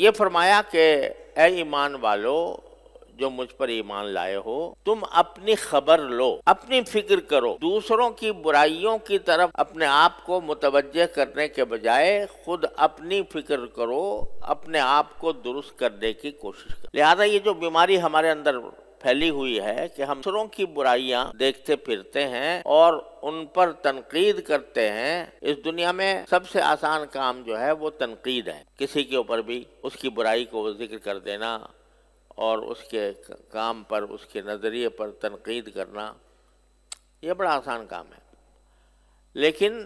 یہ فرمایا کہ اے ایمان والو جو مجھ پر ایمان لائے ہو، تم اپنی خبر لو، اپنی فکر کرو، دوسروں کی برائیوں کی طرف اپنے آپ کو متوجہ کرنے کے بجائے خود اپنی فکر کرو، اپنے آپ کو درست کرنے کی کوشش کرو۔ لہذا یہ جو بیماری ہمارے اندر پھیلی ہوئی ہے کہ ہم دوسروں کی برائیاں دیکھتے پھرتے ہیں اور ان پر تنقید کرتے ہیں، اس دنیا میں سب سے آسان کام جو ہے وہ تنقید ہے۔ کسی کے اوپر بھی اس کی برائی کو ذکر کر دینا اور اس کے کام پر، اس کے نظریے پر تنقید کرنا، یہ بڑا آسان کام ہے۔ لیکن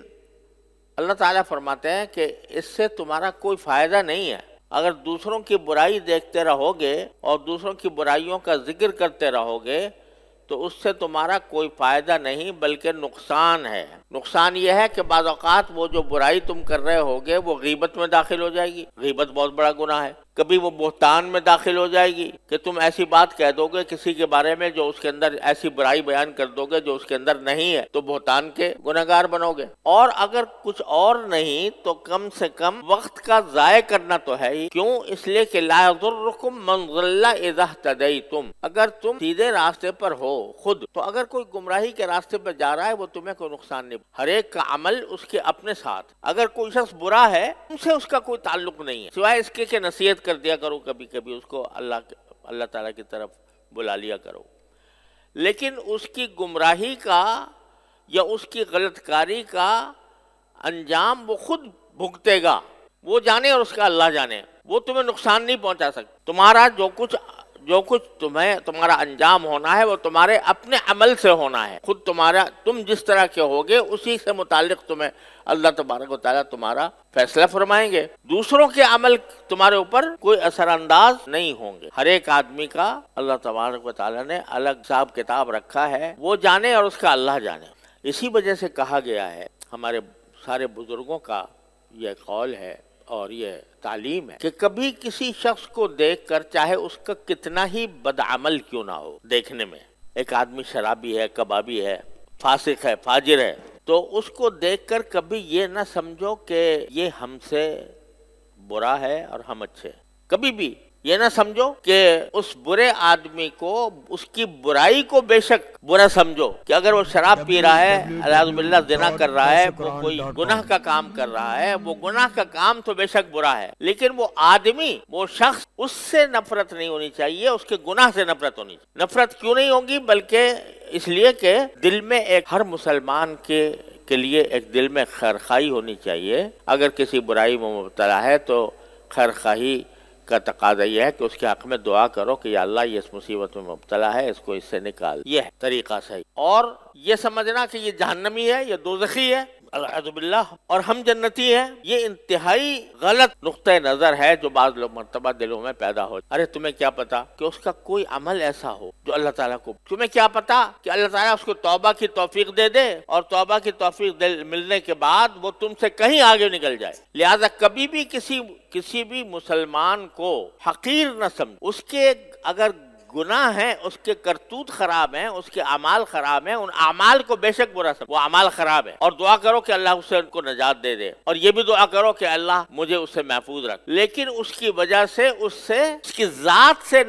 اللہ تعالیٰ فرماتے ہیں کہ اس سے تمہارا کوئی فائدہ نہیں ہے۔ اگر دوسروں کی برائی دیکھتے رہو گے اور دوسروں کی برائیوں کا ذکر کرتے رہو گے تو اس سے تمہارا کوئی فائدہ نہیں بلکہ نقصان ہے۔ نقصان یہ ہے کہ بعض اوقات وہ جو برائی تم کر رہے ہوگے وہ غیبت میں داخل ہو جائے گی۔ غیبت بہت بڑا گناہ ہے۔ کبھی وہ بہتان میں داخل ہو جائے گی کہ تم ایسی بات کہہ دو گے کسی کے بارے میں جو اس کے اندر، ایسی برائی بیان کر دو گے جو اس کے اندر نہیں ہے، تو بہتان کے گنہگار بنو گے۔ اور اگر کچھ اور نہیں تو کم سے کم وقت کا ضائع کرنا تو ہے ہی۔ کیوں؟ اس لیے کہ لا یضرکم من ضل اذا اہتدیتم، اگر تم سیدھے راستے پر ہو خود، تو اگر کوئی گمراہی کے راستے پر جا رہا ہے وہ تمہیں کوئی نقصان نہیں۔ ہر ایک کا عمل اس کے اپنے ساتھ۔ اگر کوئی شخص برا ہے تم سے اس کا کوئی تعلق نہیں ہے، سوائے اس کے کہ نصیحت کر دیا کرو، کبھی کبھی اس کو اللہ تعالیٰ کی طرف بلا لیا کرو۔ لیکن اس کی گمراہی کا یا اس کی غلط کاری کا انجام وہ خود بھگتے گا، وہ جانے اور اس کا اللہ جانے۔ وہ تمہیں نقصان نہیں پہنچا سکتا۔ تمہارا جو کچھ تمہارا انجام ہونا ہے وہ تمہارے اپنے عمل سے ہونا ہے۔ خود تم جس طرح کے ہوگے اسی سے متعلق تمہیں اللہ تبارک و تعالیٰ تمہارا فیصلہ فرمائیں گے۔ دوسروں کے عمل تمہارے اوپر کوئی اثر انداز نہیں ہوں گے۔ ہر ایک آدمی کا اللہ تبارک و تعالیٰ نے الگ حساب کتاب رکھا ہے، وہ جانے اور اس کا اللہ جانے۔ اسی وجہ سے کہا گیا ہے، ہمارے سارے بزرگوں کا یہ قول ہے اور یہ تعلیم ہے کہ کبھی کسی شخص کو دیکھ کر، چاہے اس کا کتنا ہی بدعمل کیوں نہ ہو دیکھنے میں، ایک آدمی شرابی ہے، کبابی ہے، فاسق ہے، فاجر ہے، تو اس کو دیکھ کر کبھی یہ نہ سمجھو کہ یہ ہم سے برا ہے اور ہم اچھے۔ کبھی بھی یہ نہ سمجھو کہ اس برے آدمی کو، اس کی برائی کو بے شک برا سمجھو کہ اگر وہ شراب پی رہا ہے، اعوذ باللہ زنا کر رہا ہے، وہ کوئی گناہ کا کام کر رہا ہے، وہ گناہ کا کام تو بے شک برا ہے، لیکن وہ آدمی، وہ شخص، اس سے نفرت نہیں ہونی چاہیے، اس کے گناہ سے نفرت ہونی چاہیے۔ نفرت کیوں نہیں ہوگی؟ بلکہ اس لیے کہ دل میں ایک، ہر مسلمان کے لیے ایک دل میں خیرخواہی ہونی چاہیے۔ اگر کسی برائی میں مبتلا ہے تو خیرخواہی کا تقاضا یہ ہے کہ اس کے حق میں دعا کرو کہ یا اللہ یہ اس مصیبت میں مبتلا ہے، اس کو اس سے نکال۔ یہ ہے طریقہ صحیح۔ اور یہ سمجھنا کہ یہ جہنمی ہے، یہ دوزخی ہے، العیاذ باللہ، اور ہم جنتی ہیں، یہ انتہائی غلط نقطہ نظر ہے جو بعض لوگ مرتبہ دلوں میں پیدا ہو۔ ارے تمہیں کیا پتا کہ اس کا کوئی عمل ایسا ہو جو اللہ تعالیٰ کو، تمہیں کیا پتا کہ اللہ تعالیٰ اس کو توبہ کی توفیق دے دے اور توبہ کی توفیق ملنے کے بعد وہ تم سے کہیں آگے نکل جائے۔ لہذا کبھی بھی کسی بھی مسلمان کو حقیر نہ سمجھ۔ اس کے اگر گناہ ہیں، اس کے کرتوت خراب ہیں، اس کے اعمال خراب ہیں، ان اعمال کو بے شک برا سمجھ، وہ اعمال خراب ہیں، اور دعا کرو کہ اللہ اس سے ان کو نجات دے دے، اور یہ بھی دعا کرو کہ اللہ مجھے اس سے محفوظ رکھ۔ لیکن اس کی وجہ سے اس کی ذات سے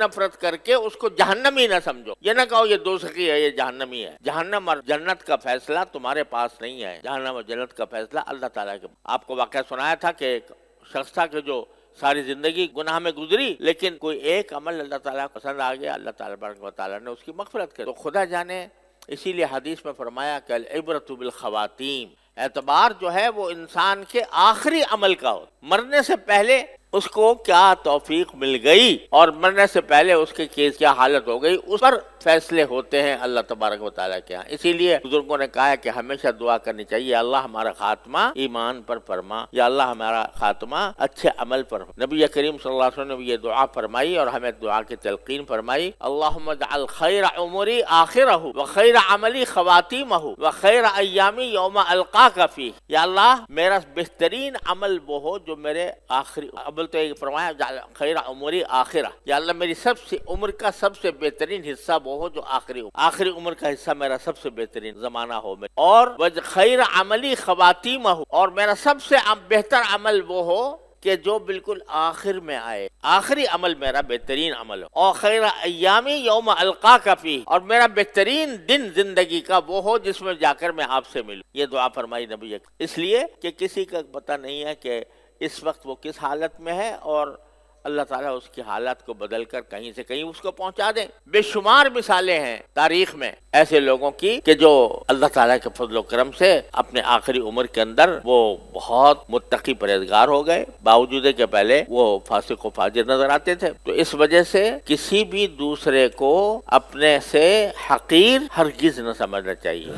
نفرت کر کے اس کو جہنمی نہ سمجھو۔ یہ نہ کہو یہ دوزخی ہے، یہ جہنمی ہے۔ جہنم اور جنت کا فیصلہ تمہارے پاس نہیں ہے، جہنم اور جنت کا فیصلہ اللہ تعالیٰ کے۔ آپ کو واقعہ سنایا تھا کہ ایک شخص تھا کہ جو ساری زندگی گناہ میں گزری، لیکن کوئی ایک عمل اللہ تعالیٰ کو پسند آ گیا، اللہ تعالیٰ نے اس کی مغفرت کی۔ تو خدا جانے، اسی لیے حدیث میں فرمایا کہ العبرۃ بالخواتیم، اعتبار جو ہے وہ انسان کے آخری عمل کا ہو۔ مرنے سے پہلے اس کو کیا توفیق مل گئی اور مرنے سے پہلے اس کے کیس کیا حالت ہو گئی، اس پر فیصلے ہوتے ہیں اللہ تبارک و تعالیٰ کے ہاں۔ اسی لیے بزرگوں نے کہا ہے کہ ہمیشہ دعا کرنی چاہیے، اللہ ہمارا خاتمہ ایمان پر فرما، یا اللہ ہمارا خاتمہ اچھے عمل پر۔ نبی کریم صلی اللہ علیہ وسلم نے یہ دعا فرمائی اور ہمیں دعا کی تلقین فرمائی، اللہم اجعل خیر عمری آخرہ وخیر عملی خواتیمہ وخیر ایامی یوم القاک فیہ، یا اللہ میرا بہترین عمل وہ ہو جو میرے آخری عمل، تو یہ فرمایا خیر عمری آخرہ، یا اللہ میری سب سے عمر کا سب سے بہترین حصہ وہ ہو جو آخری عمر کا حصہ میرا سب سے بہترین زمانہ ہو، اور خیر عملی خواتیمہ، اور میرا سب سے بہتر عمل وہ ہو کہ جو بالکل آخر میں آئے، آخری عمل میرا بہترین عمل ہو، اور خیر ایامی یوم القاک فیہ، اور میرا بہترین دن زندگی کا وہ ہو جس میں جا کر میں آپ سے ملوں. یہ دعا فرمائی نبی اکرم. اس لیے کہ کسی کا پتہ نہیں ہے کہ اس وقت وہ کس حالت میں ہے، اور اللہ تعالیٰ اس کی حالات کو بدل کر کہیں سے کہیں اس کو پہنچا دیں. بے شمار مثالیں ہیں تاریخ میں ایسے لوگوں کی کہ جو اللہ تعالیٰ کے فضل و کرم سے اپنے آخری عمر کے اندر وہ بہت متقی پرہیزگار ہو گئے، باوجود کہ پہلے وہ فاسق و فاجر نظر آتے تھے. تو اس وجہ سے کسی بھی دوسرے کو اپنے سے حقیر ہرگز نہ سمجھنا چاہیے.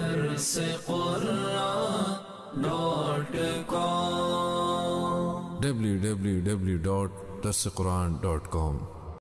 www.darsequran.com